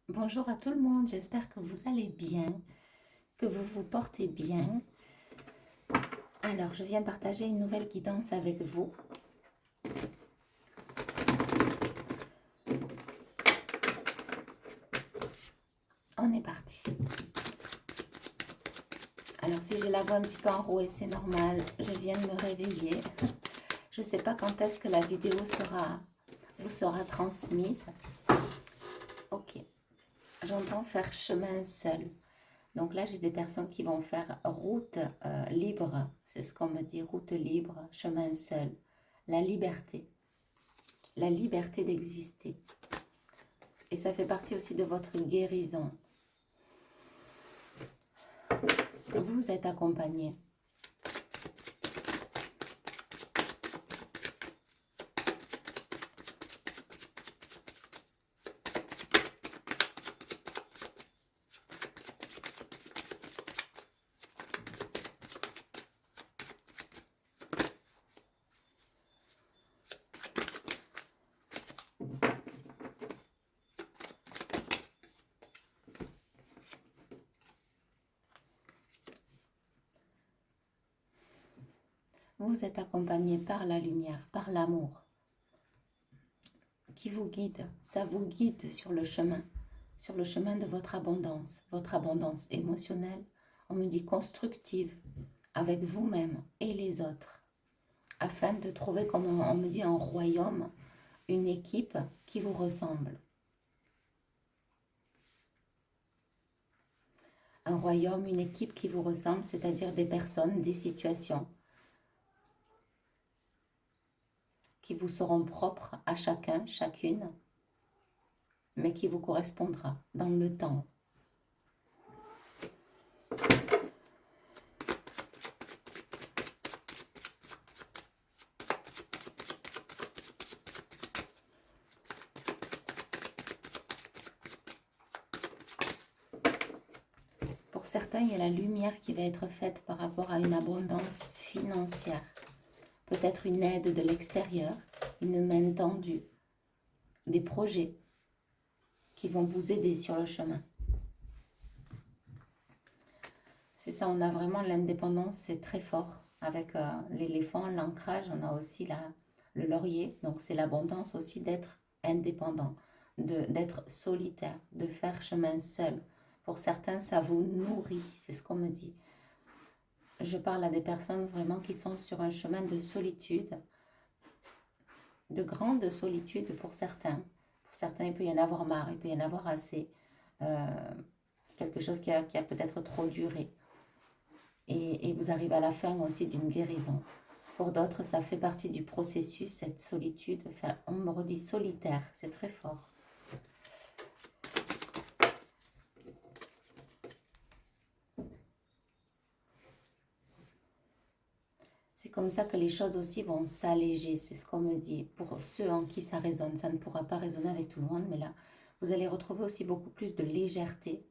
Bonjour à tout le monde, j'espère que vous allez bien, que vous vous portez bien. Alors, je viens partager une nouvelle guidance avec vous. On est parti. Alors, si j'ai la voix un petit peu enrouée, c'est normal, je viens de me réveiller. Je ne sais pas quand est-ce que la vidéo vous sera transmise. Ok, j'entends faire chemin seul. Donc là, j'ai des personnes qui vont faire route libre. C'est ce qu'on me dit, route libre, chemin seul. La liberté d'exister. Et ça fait partie aussi de votre guérison. Vous êtes accompagné. Vous êtes accompagné par la lumière, par l'amour qui vous guide. Ça vous guide sur le chemin de votre abondance émotionnelle, on me dit constructive, avec vous-même et les autres, afin de trouver, comme on me dit, un royaume, une équipe qui vous ressemble. Un royaume, une équipe qui vous ressemble, c'est-à-dire des personnes, des situations qui vous seront propres à chacun, chacune, mais qui vous correspondra dans le temps. Pour certains, il y a la lumière qui va être faite par rapport à une abondance financière. Peut-être une aide de l'extérieur, une main tendue, des projets qui vont vous aider sur le chemin. C'est ça, on a vraiment l'indépendance, c'est très fort. Avec l'éléphant, l'ancrage, on a aussi le laurier. Donc c'est l'abondance aussi d'être indépendant, d'être solitaire, de faire chemin seul. Pour certains, ça vous nourrit, c'est ce qu'on me dit. Je parle à des personnes vraiment qui sont sur un chemin de solitude, de grande solitude pour certains. Pour certains, il peut y en avoir marre, il peut y en avoir assez. Quelque chose qui a peut-être trop duré. Et vous arrivez à la fin aussi d'une guérison. Pour d'autres, ça fait partie du processus, cette solitude. Enfin, on me redit solitaire, c'est très fort. C'est comme ça que les choses aussi vont s'alléger, c'est ce qu'on me dit. Pour ceux en qui ça résonne, ça ne pourra pas résonner avec tout le monde, mais là, vous allez retrouver aussi beaucoup plus de légèreté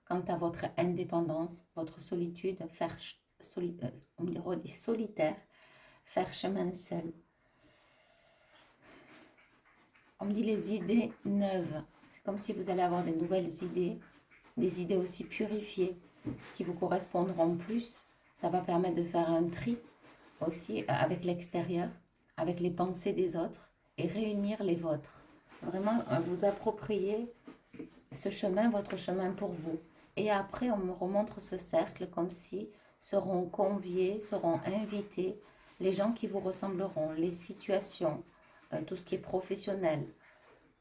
quant à votre indépendance, votre solitude, on me dit solitaire, faire chemin seul. On me dit les idées neuves. C'est comme si vous allez avoir des nouvelles idées, des idées aussi purifiées qui vous correspondront plus. Ça va permettre de faire un tri aussi avec l'extérieur, avec les pensées des autres et réunir les vôtres. Vraiment vous approprier ce chemin, votre chemin pour vous. Et après, on me remontre ce cercle comme si seront conviés, seront invités les gens qui vous ressembleront, les situations, tout ce qui est professionnel.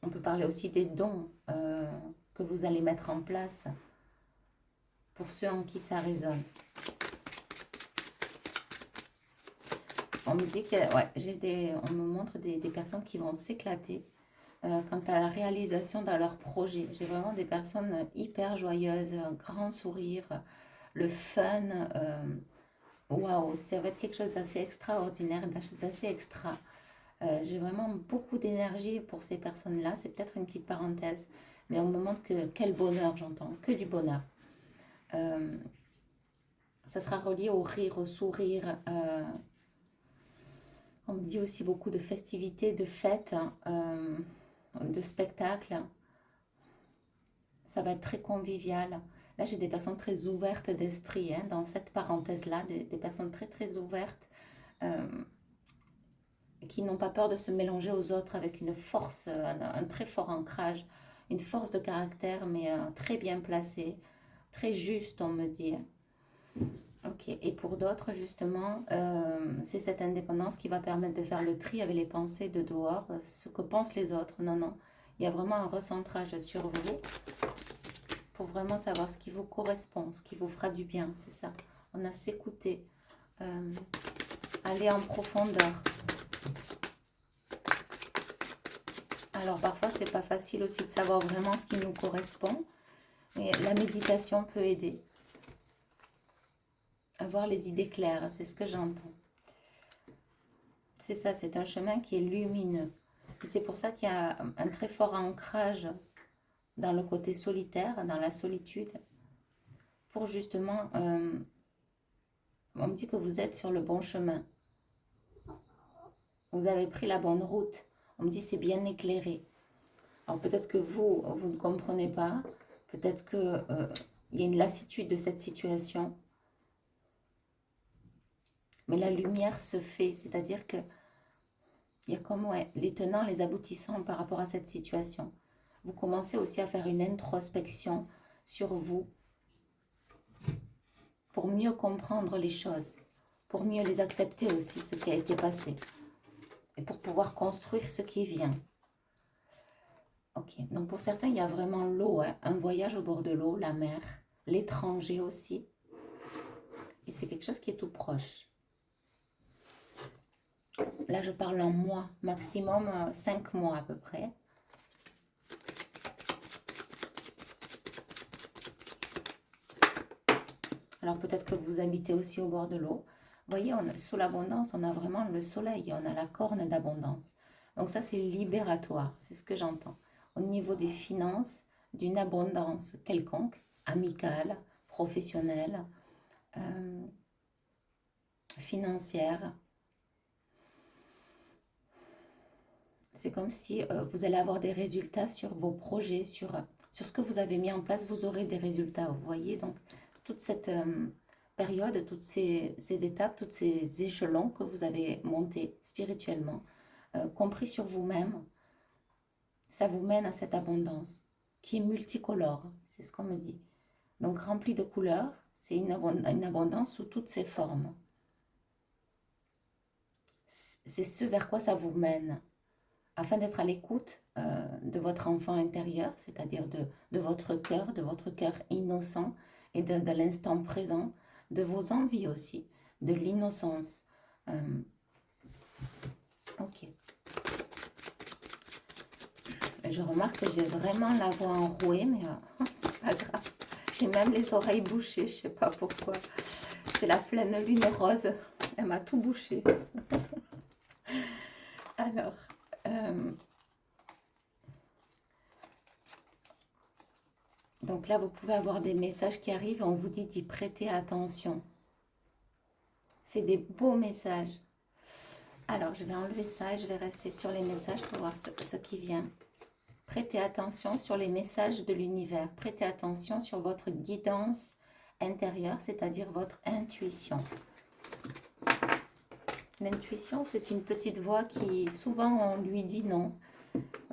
On peut parler aussi des dons que vous allez mettre en place pour ceux en qui ça résonne. On me dit que, ouais, on me montre des personnes qui vont s'éclater quant à la réalisation de leur projet. J'ai vraiment des personnes hyper joyeuses, un grand sourire, le fun. Waouh, ça va être quelque chose d'assez extraordinaire, d'assez extra. J'ai vraiment beaucoup d'énergie pour ces personnes-là. C'est peut-être une petite parenthèse, mais on me montre que quel bonheur j'entends, que du bonheur. Ça sera relié au rire, au sourire. On me dit aussi beaucoup de festivités, de fêtes, de spectacles. Ça va être très convivial. Là, j'ai des personnes très ouvertes d'esprit, hein, dans cette parenthèse-là, des personnes très, très ouvertes, euh, qui n'ont pas peur de se mélanger aux autres avec une force, un très fort ancrage, une force de caractère, mais très bien placée, très juste, on me dit. Ok, et pour d'autres, justement, c'est cette indépendance qui va permettre de faire le tri avec les pensées de dehors, ce que pensent les autres. Non, non, il y a vraiment un recentrage sur vous pour vraiment savoir ce qui vous correspond, ce qui vous fera du bien, c'est ça. On a s'écouter, euh, aller en profondeur. Alors parfois, c'est pas facile aussi de savoir vraiment ce qui nous correspond, mais la méditation peut aider. Avoir les idées claires, c'est ce que j'entends. C'est ça, c'est un chemin qui est lumineux. Et c'est pour ça qu'il y a un très fort ancrage dans le côté solitaire, dans la solitude, pour justement, on me dit que vous êtes sur le bon chemin. Vous avez pris la bonne route. On me dit c'est bien éclairé. Alors peut-être que vous ne comprenez pas. Peut-être que il y a une lassitude de cette situation. Mais la lumière se fait. C'est-à-dire que il y a comme les tenants, les aboutissants par rapport à cette situation. Vous commencez aussi à faire une introspection sur vous pour mieux comprendre les choses, pour mieux les accepter aussi, ce qui a été passé, et pour pouvoir construire ce qui vient. Ok, donc pour certains, il y a vraiment l'eau, hein, un voyage au bord de l'eau, la mer, l'étranger aussi, et c'est quelque chose qui est tout proche. Là, je parle en mois, maximum 5 mois à peu près. Alors peut-être que vous habitez aussi au bord de l'eau. Vous voyez, sous l'abondance, on a vraiment le soleil, on a la corne d'abondance. Donc ça, c'est libératoire, c'est ce que j'entends. Au niveau des finances, d'une abondance quelconque, amicale, professionnelle, financière. C'est comme si vous allez avoir des résultats sur vos projets, sur ce que vous avez mis en place, vous aurez des résultats. Vous voyez, donc toute cette période, toutes ces étapes, tous ces échelons que vous avez montés spirituellement, compris sur vous-même, ça vous mène à cette abondance qui est multicolore, c'est ce qu'on me dit. Donc remplie de couleurs, c'est une abondance sous toutes ses formes. C'est ce vers quoi ça vous mène, afin d'être à l'écoute de votre enfant intérieur, c'est-à-dire de votre cœur innocent et de l'instant présent, de vos envies aussi, de l'innocence. Ok. Je remarque que j'ai vraiment la voix enrouée, mais c'est pas grave. J'ai même les oreilles bouchées, je sais pas pourquoi. C'est la pleine lune rose, elle m'a tout bouché. Alors, donc là, vous pouvez avoir des messages qui arrivent, on vous dit d'y prêter attention. C'est des beaux messages. Alors, je vais enlever ça et je vais rester sur les messages pour voir ce qui vient. Prêtez attention sur les messages de l'univers. Prêtez attention sur votre guidance intérieure, c'est-à-dire votre intuition. L'intuition, c'est une petite voix qui, souvent, on lui dit non.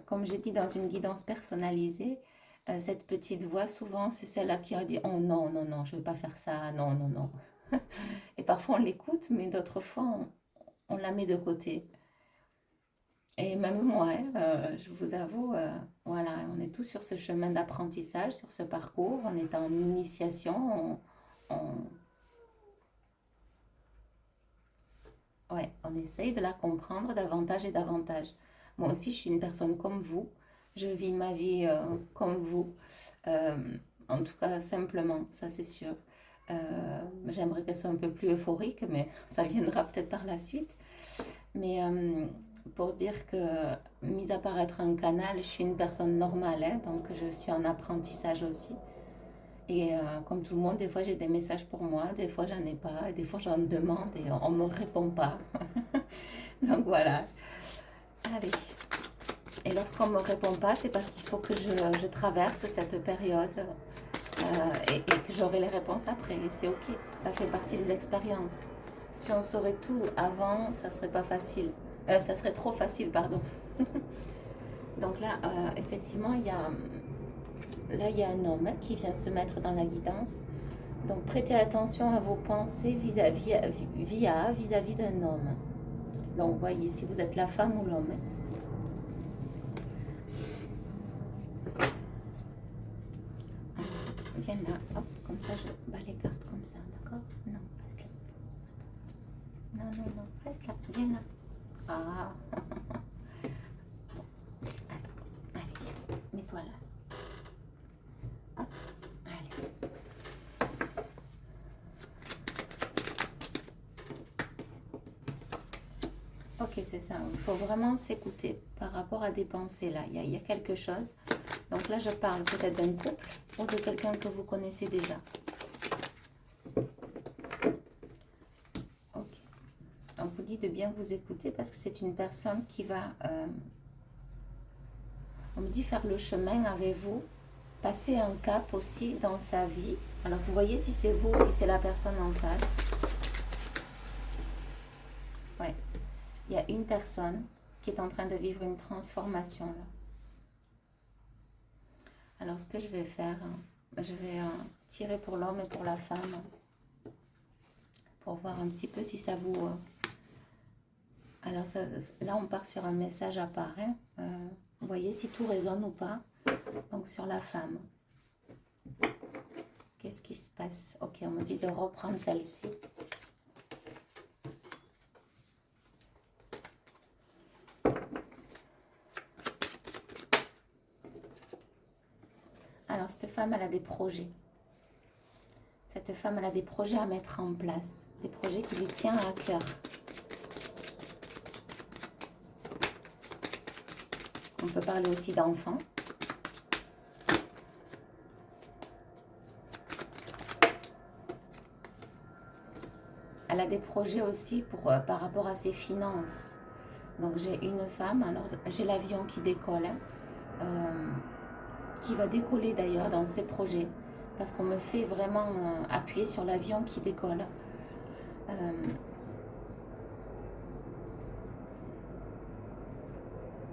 Comme j'ai dit dans une guidance personnalisée, cette petite voix, souvent, c'est celle-là qui a dit « Oh non, non, non, je ne veux pas faire ça, non, non, non. » Et parfois, on l'écoute, mais d'autres fois, on la met de côté. Et même moi, je vous avoue, voilà, on est tous sur ce chemin d'apprentissage, sur ce parcours, on est en initiation, ouais, on essaye de la comprendre davantage et davantage. Moi aussi, je suis une personne comme vous, je vis ma vie comme vous, euh, en tout cas simplement, ça c'est sûr. J'aimerais qu'elle soit un peu plus euphorique, mais ça viendra peut-être par la suite. Mais pour dire que, mis à part être un canal, je suis une personne normale, hein, donc je suis en apprentissage aussi. Et comme tout le monde, des fois j'ai des messages pour moi, des fois j'en ai pas, des fois j'en demande et on me répond pas. Donc voilà. Allez, Et lorsqu'on ne me répond pas, c'est parce qu'il faut que je traverse cette période et que j'aurai les réponses après. Et c'est ok, ça fait partie des expériences. Si on saurait tout avant, ça serait pas facile. Ça serait trop facile, pardon. Donc là, effectivement, il y a un homme qui vient se mettre dans la guidance. Donc prêtez attention à vos pensées vis-à-vis d'un homme. Donc voyez si vous êtes la femme ou l'homme. Viens là, hop, comme ça je bats les cartes comme ça, d'accord? Non, reste là. Non, non, non, reste là, viens là. Ah, attends, allez, viens, mets-toi là. Hop, allez. Ok, c'est ça, il faut vraiment s'écouter par rapport à des pensées là, il y a quelque chose. Donc là, je parle peut-être d'un couple ou de quelqu'un que vous connaissez déjà. Ok. On vous dit de bien vous écouter parce que c'est une personne qui va, on me dit, faire le chemin avec vous, passer un cap aussi dans sa vie. Alors, vous voyez si c'est vous ou si c'est la personne en face. Ouais. Il y a une personne qui est en train de vivre une transformation là. Alors, ce que je vais faire, je vais tirer pour l'homme et pour la femme pour voir un petit peu si ça vous... Alors, là, on part sur un message à part. Hein. Vous voyez si tout résonne ou pas. Donc, sur la femme. Qu'est-ce qui se passe? Ok, on me dit de reprendre celle-ci. Alors, cette femme, elle a des projets. Cette femme, elle a des projets à mettre en place. Des projets qui lui tiennent à cœur. On peut parler aussi d'enfants. Elle a des projets aussi par rapport à ses finances. Donc, j'ai une femme. Alors, j'ai l'avion qui décolle. Qui va décoller d'ailleurs dans ses projets. Parce qu'on me fait vraiment appuyer sur l'avion qui décolle.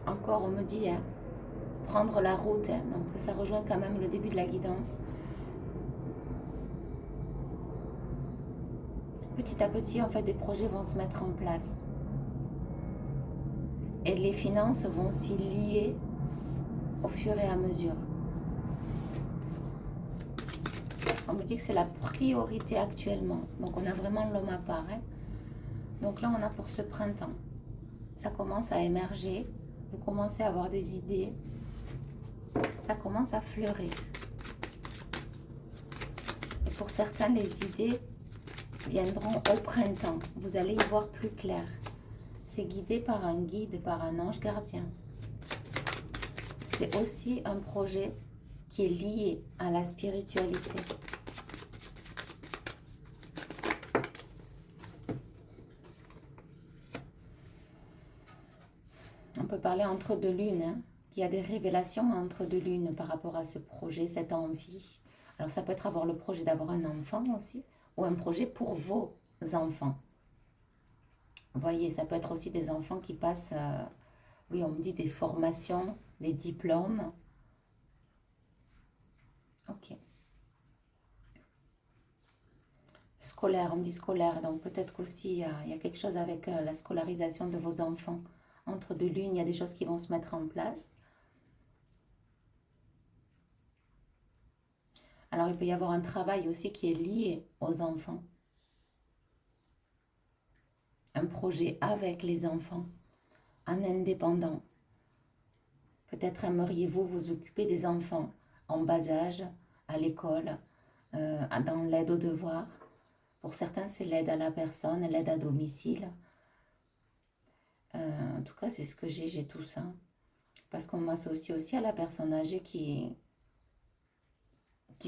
Encore, on me dit prendre la route. Donc, ça rejoint quand même le début de la guidance. Petit à petit, en fait, des projets vont se mettre en place. Et les finances vont s'y lier au fur et à mesure. On me dit que c'est la priorité actuellement. Donc, on a vraiment l'homme à part. Hein. Donc là, on a pour ce printemps. Ça commence à émerger. Vous commencez à avoir des idées. Ça commence à fleurir. Et pour certains, les idées viendront au printemps. Vous allez y voir plus clair. C'est guidé par un guide, par un ange gardien. C'est aussi un projet qui est lié à la spiritualité. On peut parler entre deux lunes. Hein. Il y a des révélations entre deux lunes par rapport à ce projet, cette envie. Alors ça peut être avoir le projet d'avoir un enfant aussi, ou un projet pour vos enfants. Vous voyez, ça peut être aussi des enfants qui passent, oui, on me dit des formations, des diplômes. Ok. Scolaire, on me dit scolaire, donc peut-être qu'aussi il y a quelque chose avec la scolarisation de vos enfants. Entre deux lunes, il y a des choses qui vont se mettre en place. Alors, il peut y avoir un travail aussi qui est lié aux enfants. Un projet avec les enfants, en indépendant. Peut-être aimeriez-vous vous occuper des enfants en bas âge, à l'école, dans l'aide aux devoirs. Pour certains, c'est l'aide à la personne, l'aide à domicile. En tout cas, c'est ce que j'ai tout ça. Parce qu'on m'associe aussi à la personne âgée qui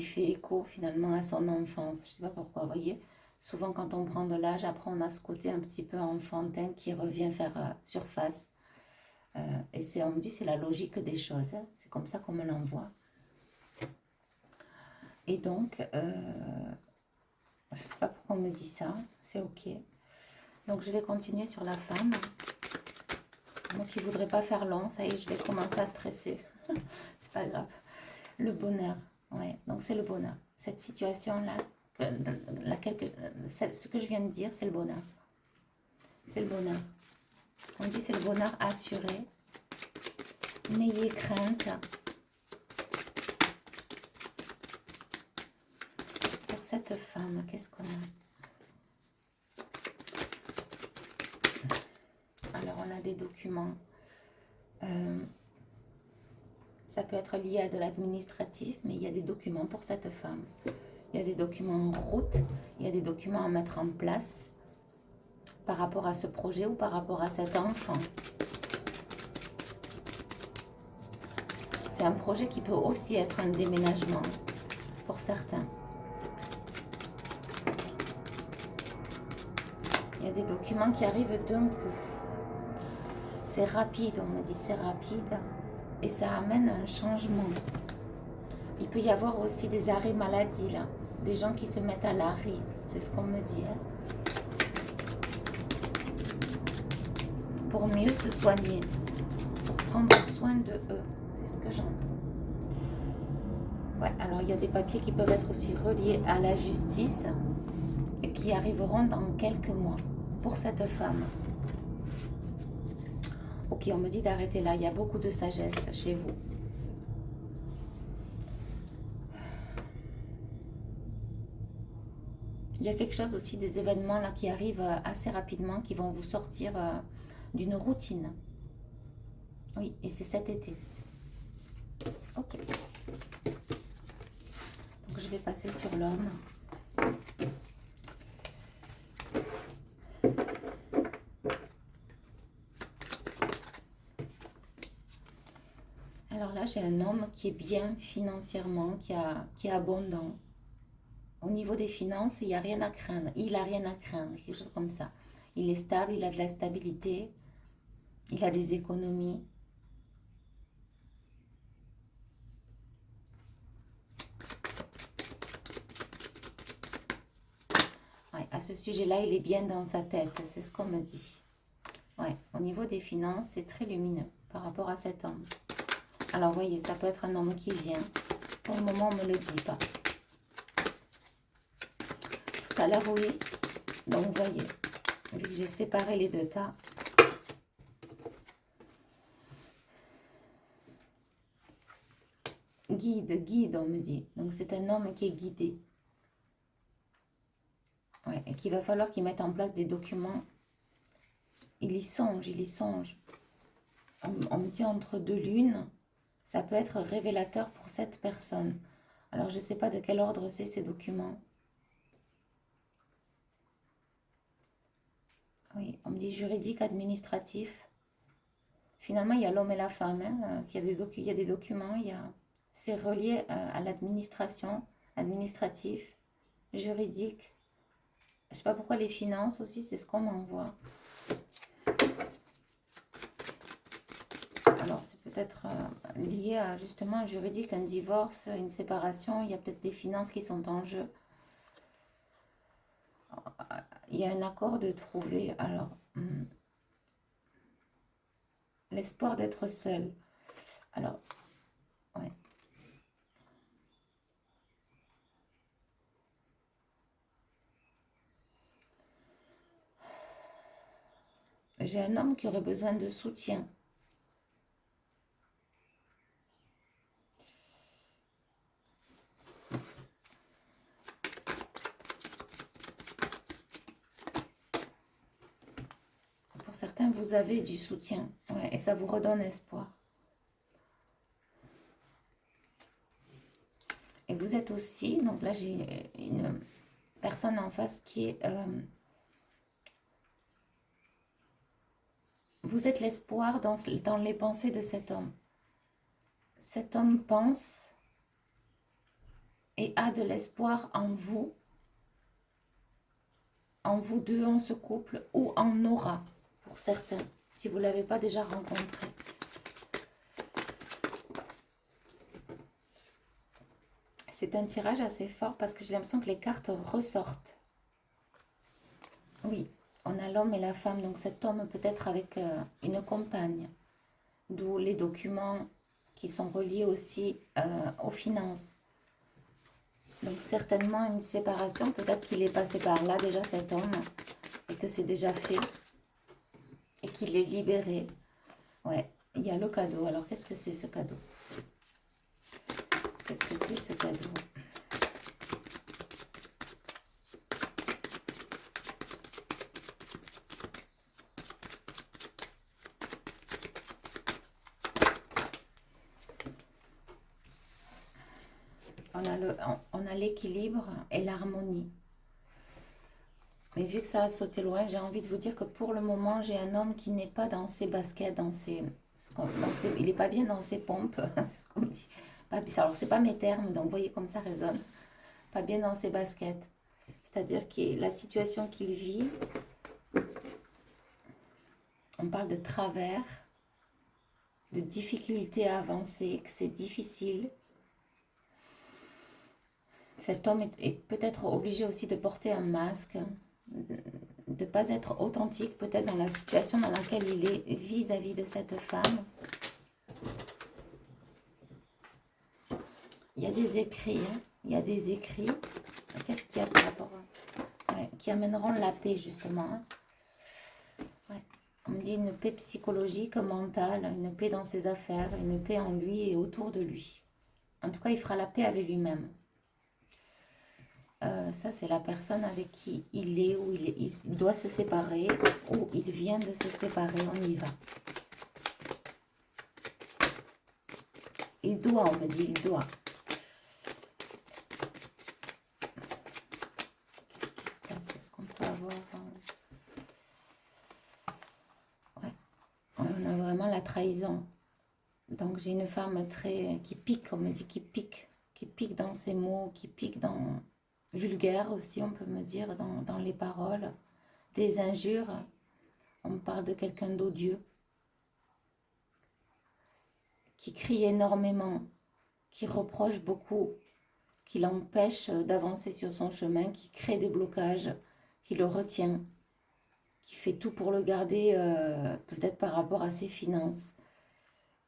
fait écho finalement à son enfance. Je ne sais pas pourquoi, vous voyez. Souvent quand on prend de l'âge, après on a ce côté un petit peu enfantin qui revient faire surface. Et on me dit c'est la logique des choses, hein. C'est comme ça qu'on me l'envoie. Et donc, je ne sais pas pourquoi on me dit ça, c'est ok. Donc je vais continuer sur la femme. Moi qui ne voudrais pas faire long, ça y est, je vais commencer à stresser. C'est pas grave. Le bonheur, ouais, donc c'est le bonheur. Cette situation-là, ce que je viens de dire, c'est le bonheur. C'est le bonheur. On dit c'est le bonheur assuré. N'ayez crainte. Sur cette femme, qu'est-ce qu'on a? Alors, on a des documents. Ça peut être lié à de l'administratif, mais il y a des documents pour cette femme. Il y a des documents en route, il y a des documents à mettre en place par rapport à ce projet ou par rapport à cet enfant. C'est un projet qui peut aussi être un déménagement pour certains. Il y a des documents qui arrivent d'un coup. C'est rapide, on me dit c'est rapide. Et ça amène un changement. Il peut y avoir aussi des arrêts maladie, là. Des gens qui se mettent à l'arrêt. C'est ce qu'on me dit. Hein. Pour mieux se soigner. Pour prendre soin de eux. C'est ce que j'entends. Ouais, alors il y a des papiers qui peuvent être aussi reliés à la justice et qui arriveront dans quelques mois pour cette femme. Ok, on me dit d'arrêter là. Il y a beaucoup de sagesse chez vous. Il y a quelque chose aussi, des événements là qui arrivent assez rapidement, qui vont vous sortir d'une routine. Oui, et c'est cet été. Ok. Donc je vais passer sur l'homme. Alors là, j'ai un homme qui est bien financièrement, qui est abondant. Au niveau des finances, il n'y a rien à craindre. Il n'a rien à craindre, quelque chose comme ça. Il est stable, il a de la stabilité, il a des économies. Ouais, à ce sujet-là, il est bien dans sa tête, c'est ce qu'on me dit. Ouais, au niveau des finances, c'est très lumineux par rapport à cet homme. Alors, vous voyez, ça peut être un homme qui vient. Pour le moment, on ne me le dit pas. Tout à l'heure, oui. Donc, vous voyez, vu que j'ai séparé les deux tas. Guide, on me dit. Donc, c'est un homme qui est guidé. Ouais, et qu'il va falloir qu'il mette en place des documents. Il y songe, il y songe. On me dit entre deux lunes, ça peut être révélateur pour cette personne. Alors, je ne sais pas de quel ordre c'est ces documents. Oui, on me dit juridique, administratif. Finalement, il y a l'homme et la femme. Hein, il y a des documents. C'est relié à l'administration, administratif, juridique. Je ne sais pas pourquoi les finances aussi, c'est ce qu'on m'envoie. Alors, c'est peut-être lié à justement un juridique, un divorce, une séparation. Il y a peut-être des finances qui sont en jeu. Il y a un accord de trouver. Alors, l'espoir d'être seul. Alors, ouais. J'ai un homme qui aurait besoin de soutien. Pour certains, vous avez du soutien. Ouais, et ça vous redonne espoir. Et vous êtes aussi, donc là j'ai une personne en face qui est... vous êtes l'espoir dans les pensées de cet homme. Cet homme pense et a de l'espoir en vous deux, en ce couple, ou en aura, pour certains. si vous ne l'avez pas déjà rencontré. C'est un tirage assez fort parce que j'ai l'impression que les cartes ressortent. Oui, on a l'homme et la femme, donc cet homme peut être avec une compagne, d'où les documents qui sont reliés aussi aux finances. Donc certainement une séparation, peut-être qu'il est passé par là déjà cet homme et que c'est déjà fait et qu'il est libéré. Ouais, il y a le cadeau. Alors qu'est-ce que c'est ce cadeau? Qu'est-ce que c'est ce cadeau? On a l'équilibre et l'harmonie. Mais vu que ça a sauté loin, j'ai envie de vous dire que pour le moment, j'ai un homme qui n'est pas dans ses baskets, il n'est pas bien dans ses pompes, c'est ce qu'on me dit. Alors, c'est pas mes termes, donc vous voyez comme ça résonne. Pas bien dans ses baskets. C'est-à-dire que la situation qu'il vit, on parle de travers, de difficulté à avancer, que c'est difficile. Cet homme est peut-être obligé aussi de porter un masque, de ne pas être authentique peut-être dans la situation dans laquelle il est vis-à-vis de cette femme. Il y a des écrits, hein. Il y a des écrits. Qu'est-ce qu'il y a par rapport à... Ouais, qui amèneront la paix justement. Hein. Ouais. On me dit une paix psychologique, mentale, une paix dans ses affaires, une paix en lui et autour de lui. En tout cas, il fera la paix avec lui-même. Ça, c'est la personne avec qui il est, ou il doit se séparer, ou il vient de se séparer. On y va. Il doit, on me dit, il doit. Qu'est-ce qui se passe? Est-ce qu'on peut avoir... Ouais, on a vraiment la trahison. Donc, j'ai une femme qui pique, on me dit, qui pique dans ses mots, qui pique dans... vulgaire aussi, on peut me dire, dans les paroles, des injures. On me parle de quelqu'un d'odieux, qui crie énormément, qui reproche beaucoup, qui l'empêche d'avancer sur son chemin, qui crée des blocages, qui le retient, qui fait tout pour le garder, peut-être par rapport à ses finances.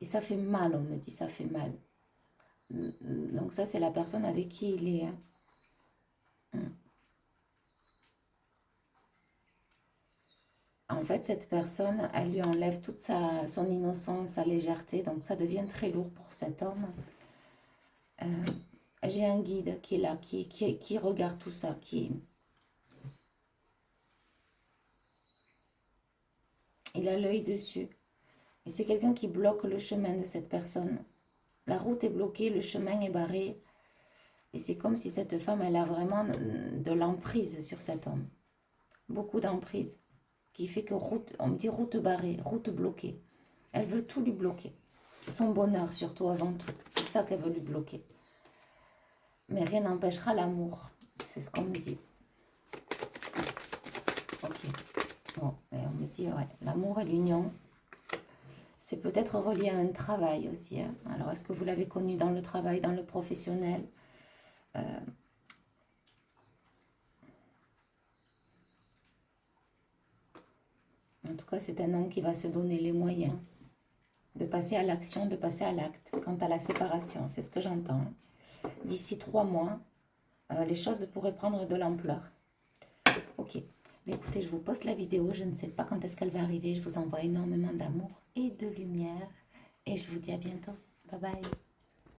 Et ça fait mal, on me dit, ça fait mal. Donc ça, c'est la personne avec qui il est... En fait, cette personne, elle lui enlève toute son innocence, sa légèreté. Donc, ça devient très lourd pour cet homme. J'ai un guide qui est là, qui regarde tout ça, il a l'œil dessus. Et c'est quelqu'un qui bloque le chemin de cette personne. La route est bloquée, le chemin est barré. Et c'est comme si cette femme, elle a vraiment de l'emprise sur cet homme. Beaucoup d'emprise. Qui fait que on me dit route barrée, route bloquée. Elle veut tout lui bloquer. Son bonheur surtout avant tout. C'est ça qu'elle veut lui bloquer. Mais rien n'empêchera l'amour. C'est ce qu'on me dit. Ok. Bon, mais on me dit, ouais, l'amour et l'union, c'est peut-être relié à un travail aussi. Hein. Alors, est-ce que vous l'avez connu dans le travail, dans le professionnel? En tout cas, c'est un homme qui va se donner les moyens de passer à l'action, de passer à l'acte quant à la séparation. C'est ce que j'entends. D'ici 3 mois, les choses pourraient prendre de l'ampleur. Ok. Mais écoutez, je vous poste la vidéo. Je ne sais pas quand est-ce qu'elle va arriver. Je vous envoie énormément d'amour et de lumière. Et je vous dis à bientôt. Bye bye.